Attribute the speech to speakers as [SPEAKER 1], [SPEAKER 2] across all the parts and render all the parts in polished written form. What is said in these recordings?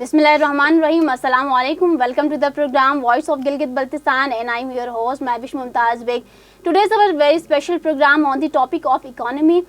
[SPEAKER 1] Bismillahirrahmanirrahim. Assalamu alaikum. Welcome to the program Voice of Gilgit-Baltistan, and I'm your host Mahwish Mumtaz Beg. Today's our very special program on the topic of economy.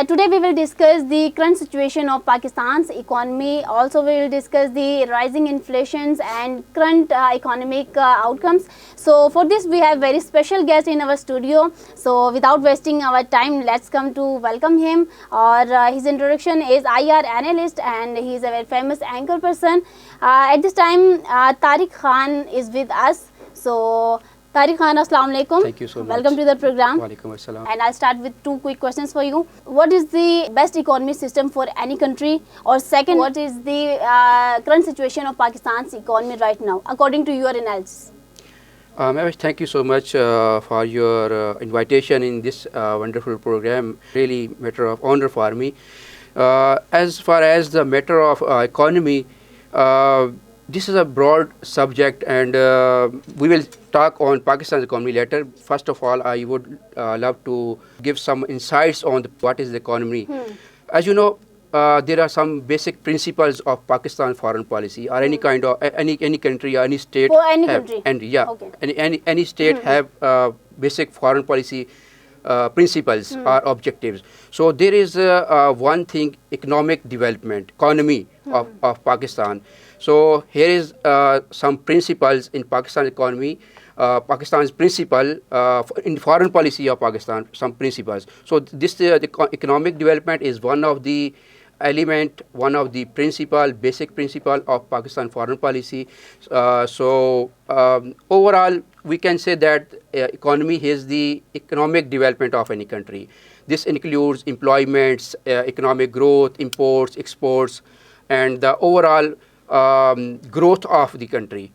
[SPEAKER 1] Today we will discuss the current situation of Pakistan's economy. Also we will discuss the rising inflations and current economic outcomes. So for this we have very special guest in our studio. So without wasting our time, let's come to welcome him. Or his introduction is IR analyst and he is a very famous anchor person. At this time Tariq Khan is with us. So Tariq Khan, Assalamu alaikum.
[SPEAKER 2] Thank you so much.
[SPEAKER 1] Welcome to the program.
[SPEAKER 2] Walaikum assalam.
[SPEAKER 1] And I'll start with two quick questions for you. What is the best economy system for any country? Or second, what is the current situation of Pakistan's economy right now, according to your analysis?
[SPEAKER 2] Mahwish, thank you so much for your invitation in this wonderful program. Really matter of honor for me. As far as the matter of economy, this is a broad subject, and we will talk on Pakistan's economy later. First of all, I would love to give some insights on what is the economy. As you know, there are some basic principles of Pakistan foreign policy, or any kind of any country or any state.
[SPEAKER 1] For any country.
[SPEAKER 2] And yeah,
[SPEAKER 1] okay.
[SPEAKER 2] any state have basic foreign policy principles or objectives. So there is one thing: economic development, economy of Pakistan. So here is some principles in Pakistan economy, Pakistan's principle in foreign policy of Pakistan, some principles. So this the economic development is one of the element, one of the basic principle of Pakistan foreign policy. Overall, we can say that economy is the economic development of any country. This includes employments, economic growth, imports, exports, and the overall growth of the country,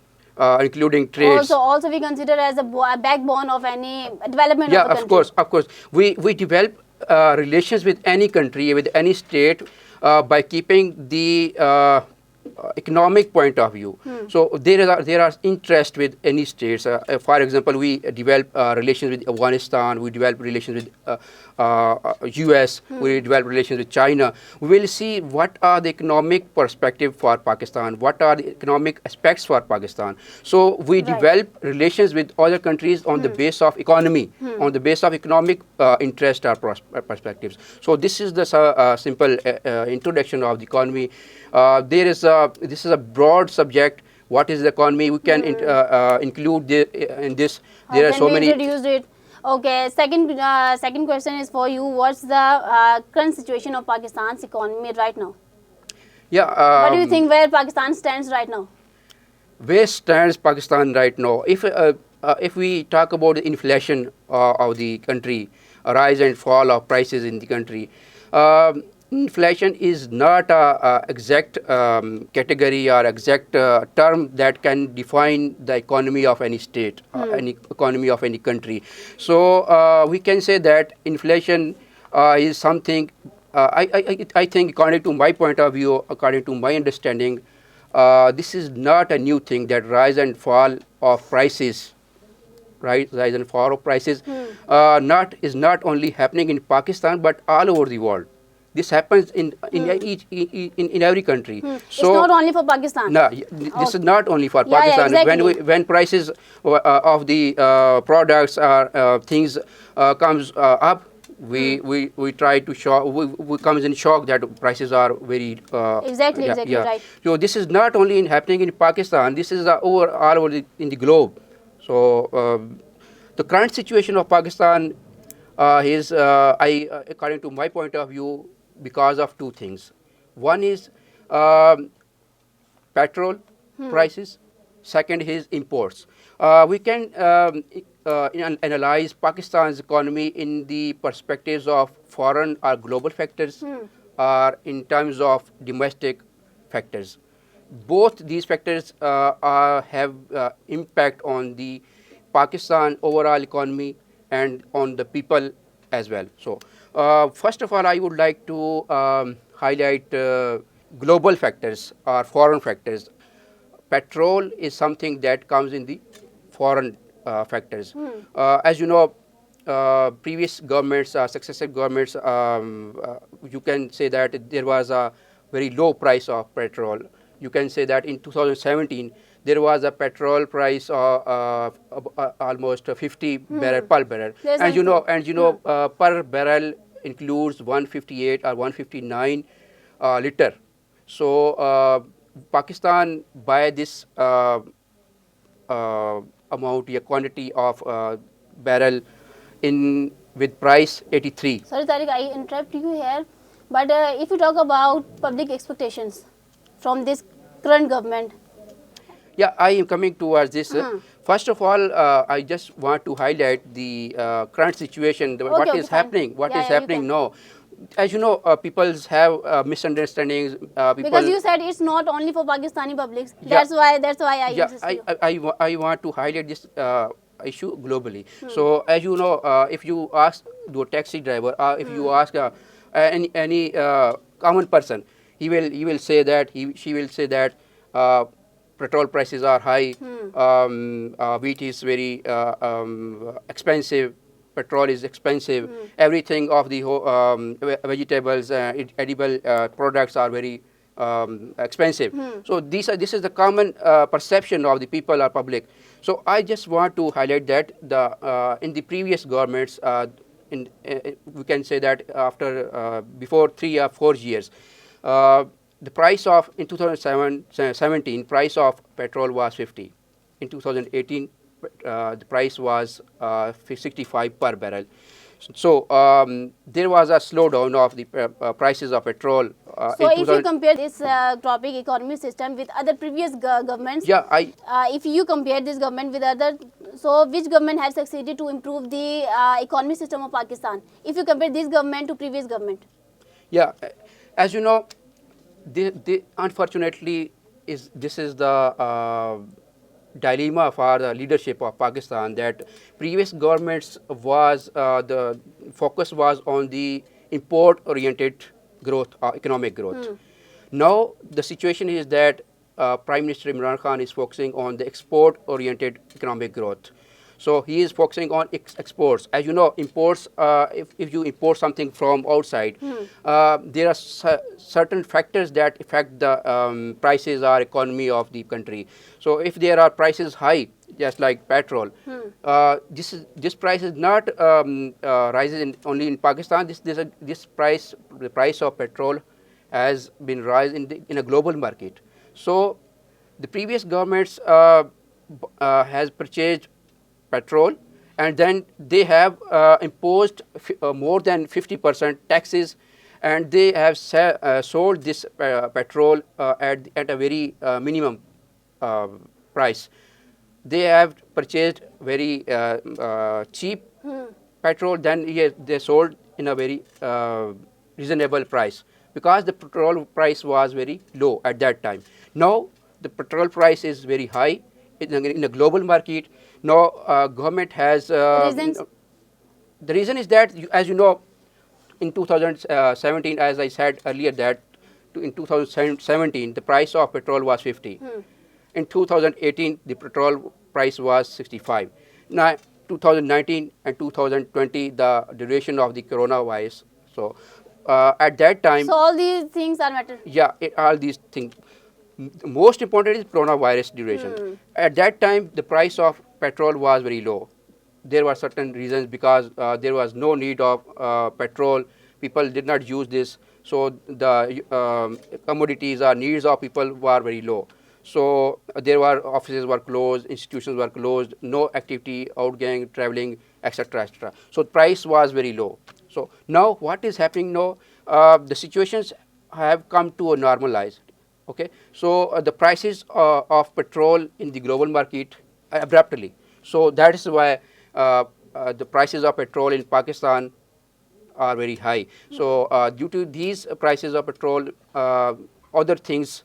[SPEAKER 2] including trades.
[SPEAKER 1] Also we consider as a backbone of any development of the country.
[SPEAKER 2] Of course. We develop relations with any country, with any state, by keeping the economic point of view. So there are interest with any states. For example, we develop relations with Afghanistan, we develop relations with US, we develop relations with China. We will see what are the economic perspective for Pakistan, what are the economic aspects for Pakistan. So we develop relations with other countries on the base of economy, on the base of economic interest or perspectives. So this is the simple introduction of the economy. This is a broad subject. What is the economy? We can include in this. There are so many.
[SPEAKER 1] Introduced it. Okay. Second question is for you. What's the current situation of Pakistan's economy right now?
[SPEAKER 2] Yeah.
[SPEAKER 1] What do you think where Pakistan stands right now?
[SPEAKER 2] Where stands Pakistan right now? If we talk about the inflation of the country, a rise and fall of prices in the country. Inflation is not a exact category or exact term that can define the economy of any state, any economy of any country. So we can say that inflation is something. I think, according to my point of view, according to my understanding, this is not a new thing. That rise and fall of prices, rise and fall of prices, is not only happening in Pakistan but all over the world. This happens in every country. So
[SPEAKER 1] it's not only for Pakistan.
[SPEAKER 2] No, this is not only for Pakistan.
[SPEAKER 1] Exactly.
[SPEAKER 2] When prices of the products or things comes up, we try to shock. We comes in shock that prices are very
[SPEAKER 1] exactly right.
[SPEAKER 2] So this is not only happening in Pakistan. This is all over in the globe. So the current situation of Pakistan is, according to my point of view, because of two things. One is petrol prices. Second is imports. We can analyze Pakistan's economy in the perspectives of foreign or global factors, or in terms of domestic factors. Both these factors have impact on the Pakistan overall economy and on the people as well. So first of all, I would like to highlight global factors or foreign factors. Petrol is something that comes in the foreign factors. As you know, previous governments, successive governments, you can say that there was a very low price of petrol. you can say that in 2017 there was a petrol price of almost 50 barrel per barrel,
[SPEAKER 1] There's
[SPEAKER 2] and you know,
[SPEAKER 1] something.
[SPEAKER 2] per barrel includes 158 or 159 liter. So Pakistan buy this amount, yeah, quantity of barrel in with price 83.
[SPEAKER 1] Sorry, Tariq, I interrupt you here. But if you talk about public expectations from this current government,
[SPEAKER 2] Yeah, I am coming towards this.
[SPEAKER 1] Hmm.
[SPEAKER 2] First of all, I just want to highlight the current situation,
[SPEAKER 1] Okay,
[SPEAKER 2] what
[SPEAKER 1] okay,
[SPEAKER 2] is
[SPEAKER 1] fine.
[SPEAKER 2] happening,
[SPEAKER 1] Yeah, yeah, you can.
[SPEAKER 2] now. As you know, people have misunderstandings.
[SPEAKER 1] Because
[SPEAKER 2] People,
[SPEAKER 1] you said it's not only for Pakistani publics.
[SPEAKER 2] yeah,
[SPEAKER 1] That's why I
[SPEAKER 2] yeah,
[SPEAKER 1] insist you.
[SPEAKER 2] I want to highlight this issue globally.
[SPEAKER 1] Hmm.
[SPEAKER 2] So as you know, if you ask the taxi driver, if you ask any common person, he will say that she will say that petrol prices are high, wheat is very expensive, petrol is expensive, everything of the vegetables, edible products are very expensive. So this is the common perception of the people or public. So I just want to highlight that the in the previous governments, we can say that after before 3 or 4 years, the price of in 2017 price of petrol was 50. In 2018, the price was 65 per barrel. So there was a slowdown of the prices of petrol
[SPEAKER 1] So
[SPEAKER 2] in
[SPEAKER 1] if you
[SPEAKER 2] 2000.
[SPEAKER 1] compare this topic economy system with other previous governments,
[SPEAKER 2] Yeah,
[SPEAKER 1] if you compare this government with other, so which government has succeeded to improve the economy system of Pakistan? If you compare this government to previous government.
[SPEAKER 2] yeah, as you know, unfortunately this is the dilemma for the leadership of Pakistan, that previous governments was the focus was on the import oriented growth, economic growth. Now the situation is that Prime Minister Imran Khan is focusing on the export oriented economic growth. So he is focusing on exports. As you know, imports, if you import something from outside, there are certain factors that affect the prices or economy of the country. So if there are prices high, just like petrol, this price is not rises only in Pakistan. The price of petrol has been rise in a global market. So the previous governments has purchased petrol, and then they have imposed more than 50% taxes, and they have sold this petrol at a very minimum uh, price. They have purchased very cheap petrol, then they sold in a very reasonable price, because the petrol price was very low at that time. Now the petrol price is very high in a global market. Now government has
[SPEAKER 1] Reasons?
[SPEAKER 2] the reason is that as you know, in 2017, as I said earlier, that in 2017 the price of petrol was 50. In 2018 the petrol price was 65. Now 2019 and 2020, the duration of the coronavirus. So at that time,
[SPEAKER 1] So all these things are matter.
[SPEAKER 2] yeah, all these things. Most important is coronavirus duration. At that time, the price of petrol was very low. There were certain reasons, because there was no need of petrol. People did not use this, so the commodities or needs of people were very low. So there were offices were closed, institutions were closed, no activity, outgoing, traveling, etc., etc. So price was very low. So now what is happening now? The situations have come to a normalized. Okay, so the prices of petrol in the global market abruptly. So that is why the prices of petrol in Pakistan are very high. So due to these prices of petrol, other things,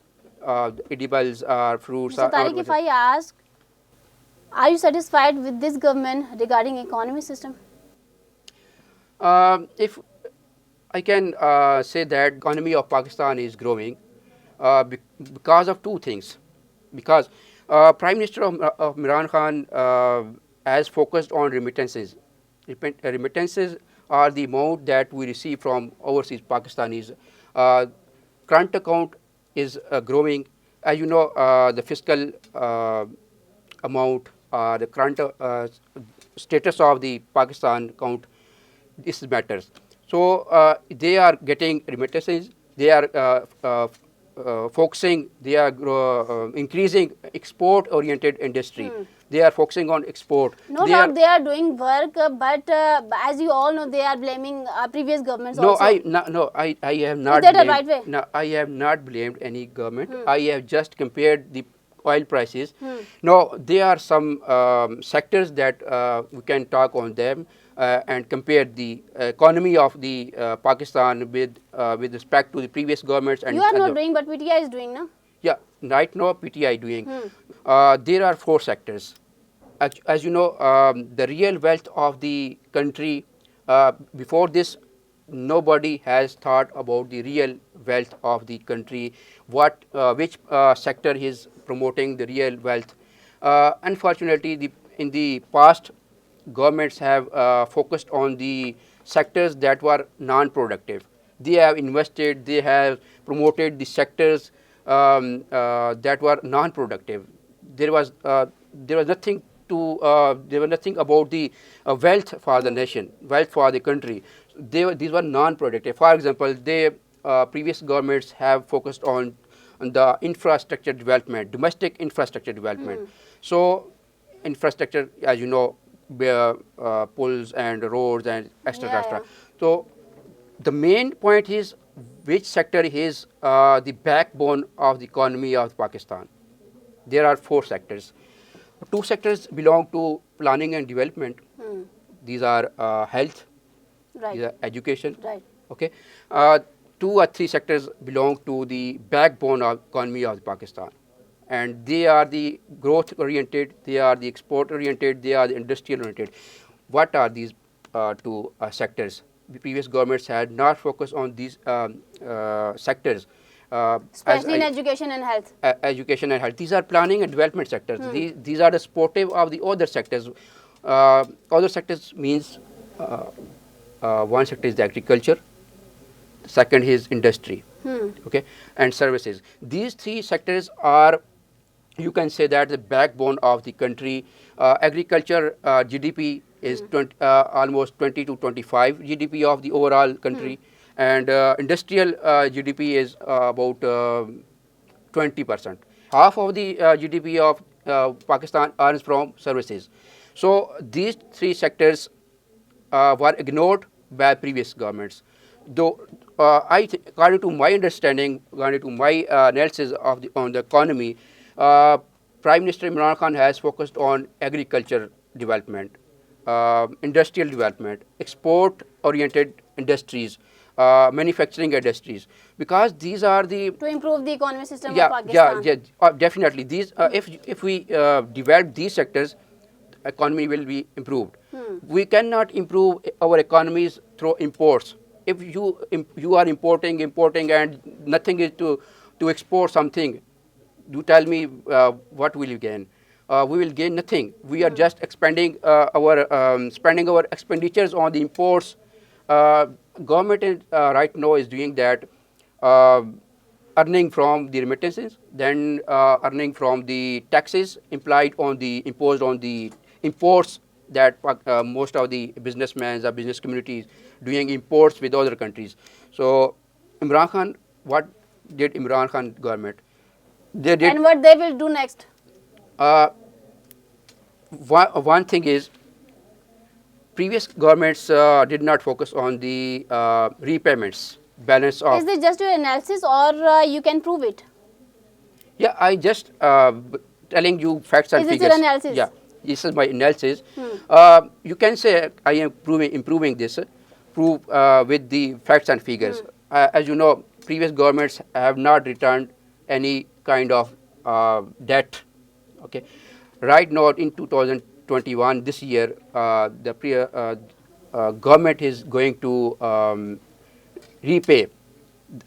[SPEAKER 2] edibles or fruits
[SPEAKER 1] So
[SPEAKER 2] or
[SPEAKER 1] Tariq, if I ask, are you satisfied with this government regarding economy system?
[SPEAKER 2] if I can say that economy of Pakistan is growing because of two things. Because Prime Minister of Imran Khan has focused on remittances. Remittances are the amount that we receive from overseas Pakistanis. Current account is growing, as you know, the fiscal amount, the current status of the Pakistan account, this matters. So they are getting remittances. They are focusing. They are increasing export-oriented industry. They are focusing on export.
[SPEAKER 1] No doubt they are doing work, but as you all know, they are blaming previous governments
[SPEAKER 2] No,
[SPEAKER 1] also.
[SPEAKER 2] I have not.
[SPEAKER 1] Is that a
[SPEAKER 2] blamed,
[SPEAKER 1] right way?
[SPEAKER 2] No, I have not blamed any government. I have just compared the oil prices. Now there are some sectors that we can talk on them and compare the economy of the Pakistan with respect to the previous governments and
[SPEAKER 1] You are
[SPEAKER 2] other.
[SPEAKER 1] not doing, but PTI is doing, no?
[SPEAKER 2] Yeah, right now PTI doing. There are 4 sectors. As you know, the real wealth of the country, before this, nobody has thought about the real wealth of the country, which sector is promoting the real wealth. Unfortunately, in the past, governments have focused on the sectors that were non-productive. They have invested, they have promoted the sectors that were non-productive. There was nothing there was nothing about the wealth for the nation, wealth for the country. These were non-productive. For example, previous governments have focused on the infrastructure development, domestic infrastructure development. So infrastructure, as you know, pulls and roads and extra,
[SPEAKER 1] Yeah,
[SPEAKER 2] extra.
[SPEAKER 1] yeah.
[SPEAKER 2] So the main point is which sector is the backbone of the economy of Pakistan. There are 4 sectors. 2 sectors belong to planning and development. These are health,
[SPEAKER 1] Right.
[SPEAKER 2] these are education.
[SPEAKER 1] Right.
[SPEAKER 2] Okay, 2 or 3 sectors belong to the backbone of economy of Pakistan, and they are the growth oriented, they are the export oriented, they are the industrial oriented. What are these 2 sectors? The previous governments had not focused on these sectors.
[SPEAKER 1] Especially in education and health.
[SPEAKER 2] Education and health. These are planning and development sectors. These are the supportive of the other sectors. Other sectors means one sector is the agriculture, second is industry, okay, and services. These 3 sectors are, you can say that, the backbone of the country. Agriculture GDP is almost 20 to 25 GDP of the overall country, and industrial GDP is about 20%. Half of the GDP of Pakistan earns from services. So these 3 sectors were ignored by previous governments. Though, according to my understanding, according to my analysis on the economy, Prime Minister Imran Khan has focused on agriculture development, industrial development, export-oriented industries, manufacturing industries, because these are the
[SPEAKER 1] To improve the economic system of Pakistan.
[SPEAKER 2] definitely. These, if we develop these sectors, economy will be improved. We cannot improve our economies through imports. If you are importing, and nothing is to export something, you tell me what will you gain? We will gain nothing. We are just expanding spending our expenditures on the imports. Government right now is doing that, earning from the remittances, then earning from the taxes imposed on the imports that most of the businessmen or business communities doing imports with other countries. So Imran Khan, what did Imran Khan government? They did.
[SPEAKER 1] And what they will do next?
[SPEAKER 2] One thing is, previous governments did not focus on the repayments balance of.
[SPEAKER 1] Is this just your analysis, or you can prove it?
[SPEAKER 2] Yeah, I just telling you facts and
[SPEAKER 1] Is it
[SPEAKER 2] figures.
[SPEAKER 1] your analysis?
[SPEAKER 2] Yeah, this is my analysis. You can say I am improving this, prove with the facts and figures. As you know, previous governments have not returned any kind of debt. Okay, right now in 2021, this year, the government is going to repay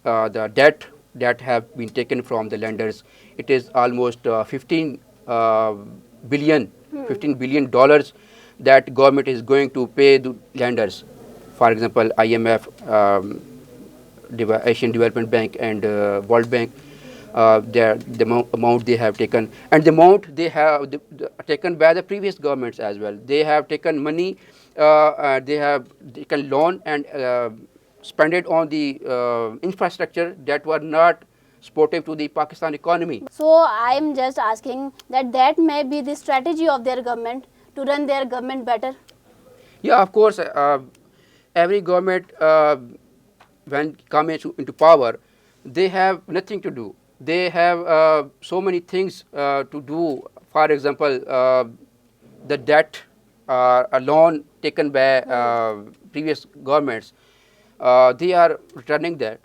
[SPEAKER 2] the debt that have been taken from the lenders. It is almost 15 billion dollars that government is going to pay the lenders. For example, IMF, Asian Development Bank, and World Bank. the amount they have taken, and the amount they have taken by the previous governments as well. They have taken money, they have taken loan and spent it on the infrastructure that were not supportive to the Pakistan economy.
[SPEAKER 1] So I am just asking that may be the strategy of their government to run their government better.
[SPEAKER 2] Yeah, of course, every government when come into power, they have nothing to do. They have so many things to do. For example, the debt, a loan taken by previous governments, they are returning that.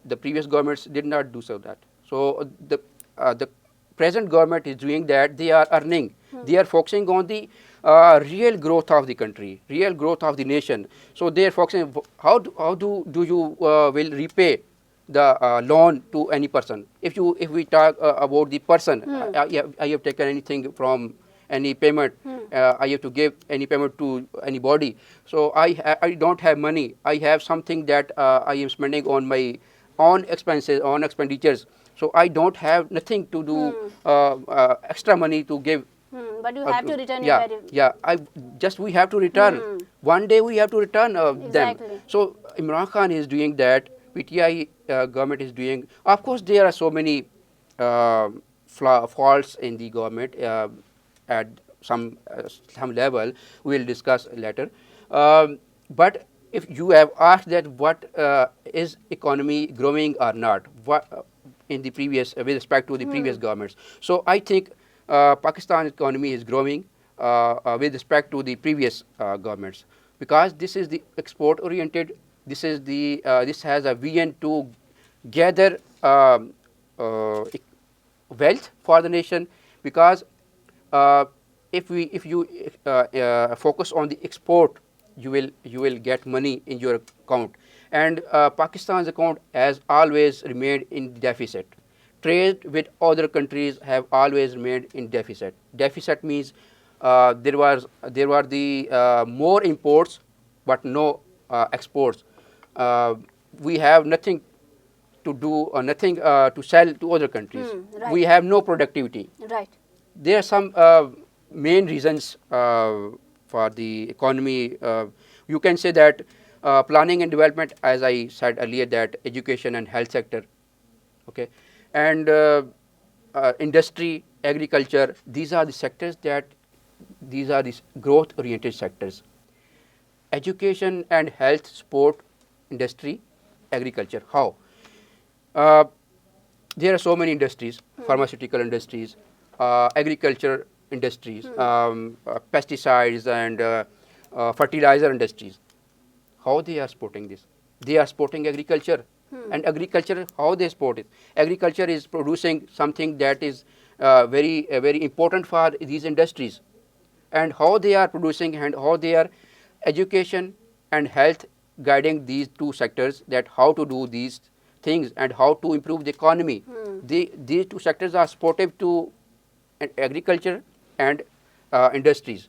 [SPEAKER 2] The previous governments did not do so that. So the present government is doing that. They are earning. They are focusing on the real growth of the country, real growth of the nation. So they are focusing how do you will repay the loan to any person. If we talk about the person, I have taken anything from any payment, I have to give any payment to anybody. So I don't have money. I have something that I am spending on my own expenses, on expenditures. So I don't have nothing to do extra money to give.
[SPEAKER 1] But you have to return
[SPEAKER 2] Yeah,
[SPEAKER 1] your
[SPEAKER 2] yeah. We have to return. One day we have to return them.
[SPEAKER 1] Exactly.
[SPEAKER 2] So Imran Khan is doing that. PTI government is doing. Of course, there are so many faults in the government at some level. We will discuss later. But if you have asked that what is economy growing or not, what in the previous with respect to the previous governments. So I think Pakistan economy is growing with respect to the previous governments, because this is the export oriented. This is the this has a vision to gather wealth for the nation, because if you focus on the export, you will get money in your account, and Pakistan's account has always remained in deficit. Trade with other countries have always remained in deficit. Deficit means there were the more imports but no exports. We have nothing to do or nothing to sell to other countries.
[SPEAKER 1] Right.
[SPEAKER 2] We have no productivity.
[SPEAKER 1] right.
[SPEAKER 2] There are some main reasons for the economy. You can say that planning and development, as I said earlier, that education and health sector, okay, and industry, agriculture. These are the sectors these are the growth-oriented sectors. Education and health, sport, industry, agriculture. How? There are so many industries, pharmaceutical industries, agriculture industries, pesticides and fertilizer industries. How they are supporting this? They are supporting agriculture. And agriculture, how they support it? Agriculture is producing something that is very important for these industries. And how they are producing and how they are education and health guiding these two sectors, that how to do these things and how to improve the economy. These two sectors are supportive to agriculture and industries.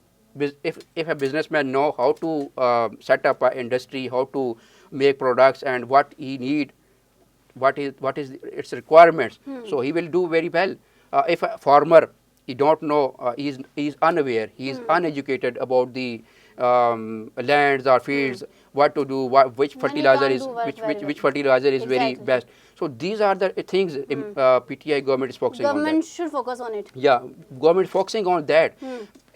[SPEAKER 2] If a businessman know how to set up an industry, how to make products and what he need, what is its requirements, so he will do very well. If a farmer, he don't know, he is unaware, he is uneducated about the lands or fields, what to do, which fertilizer is which fertilizer is very
[SPEAKER 1] Exactly.
[SPEAKER 2] best. So these are the things PTI government is focusing on.
[SPEAKER 1] Government
[SPEAKER 2] That.
[SPEAKER 1] should focus on it.
[SPEAKER 2] Yeah, government focusing on that.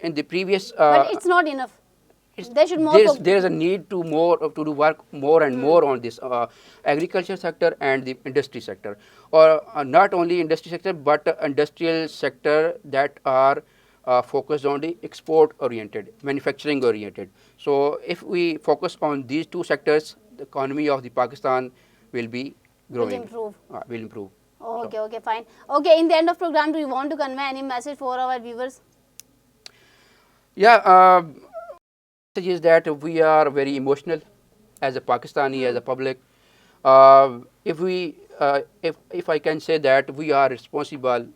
[SPEAKER 2] In the previous,
[SPEAKER 1] But it's not enough. They should more
[SPEAKER 2] there is a need to do work more and more on this agriculture sector and the industry sector, or not only industry sector but industrial sector that are focused on the export oriented, manufacturing oriented. So if we focus on these two sectors, the economy of the Pakistan will be growing. Will improve.
[SPEAKER 1] Okay, okay, fine. Okay, in the end of program, do you want to convey any message for our viewers?
[SPEAKER 2] Yeah, message is that we are very emotional as a Pakistani, as a public. If I can say that we are responsible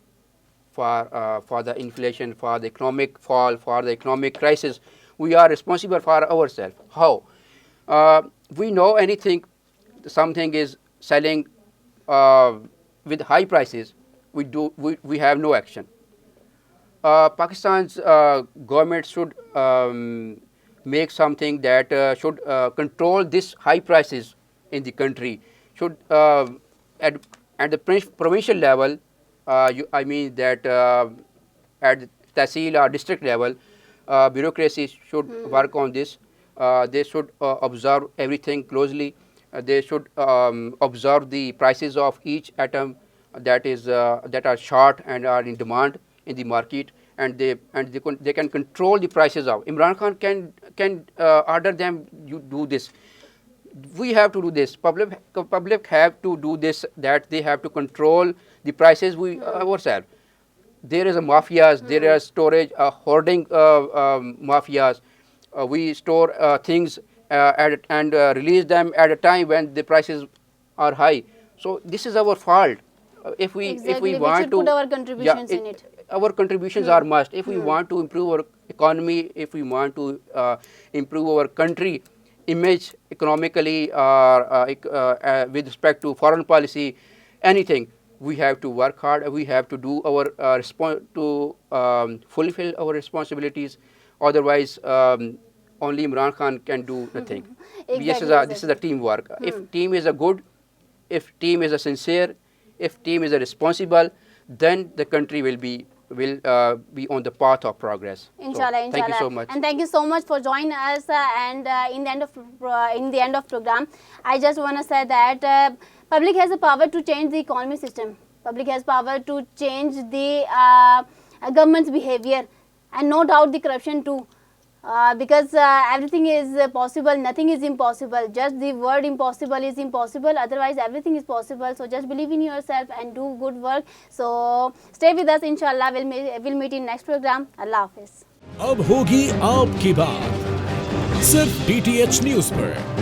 [SPEAKER 2] for the inflation, for the economic fall, for the economic crisis, we are responsible for ourselves. How? We know something is selling with high prices, we have no action. Pakistan's government should make something that should control this high prices in the country. Should at the provincial level, I mean that at the Tehsil or district level, bureaucracy should work on this. They should observe everything closely. They should observe the prices of each atom that are short and are in demand in the market, and they can control the prices of. Imran Khan can order them, you do this. We have to do this. Public have to do this. That they have to control the prices ourselves. There is a mafias. There are storage, hoarding mafias. We store things and release them at a time when the prices are high. So this is our fault. If we want
[SPEAKER 1] should put our contributions in it.
[SPEAKER 2] Our contributions are must. If we want to improve our economy, if we want to improve our country image economically or with respect to foreign policy, anything, we have to work hard. We have to do our fulfill our responsibilities. Otherwise, only Imran Khan can do nothing.
[SPEAKER 1] Exactly,
[SPEAKER 2] This is a teamwork. If team is a good, if team is a sincere, if team is a responsible, then the country will be on the path of progress.
[SPEAKER 1] Inshallah,
[SPEAKER 2] so, thank you so much.
[SPEAKER 1] And thank you so much for joining us. And in the end of program, I just want to say that public has the power to change the economy system. Public has power to change the government's behavior, and no doubt the corruption too. Because everything is possible, nothing is impossible. Just the word impossible is impossible, otherwise everything is possible. So just believe in yourself and do good work. So stay with us, inshallah. We'll meet in next program. Allah Hafiz.
[SPEAKER 3] अब होगी आपकी बात सिर्फ DTH news पर।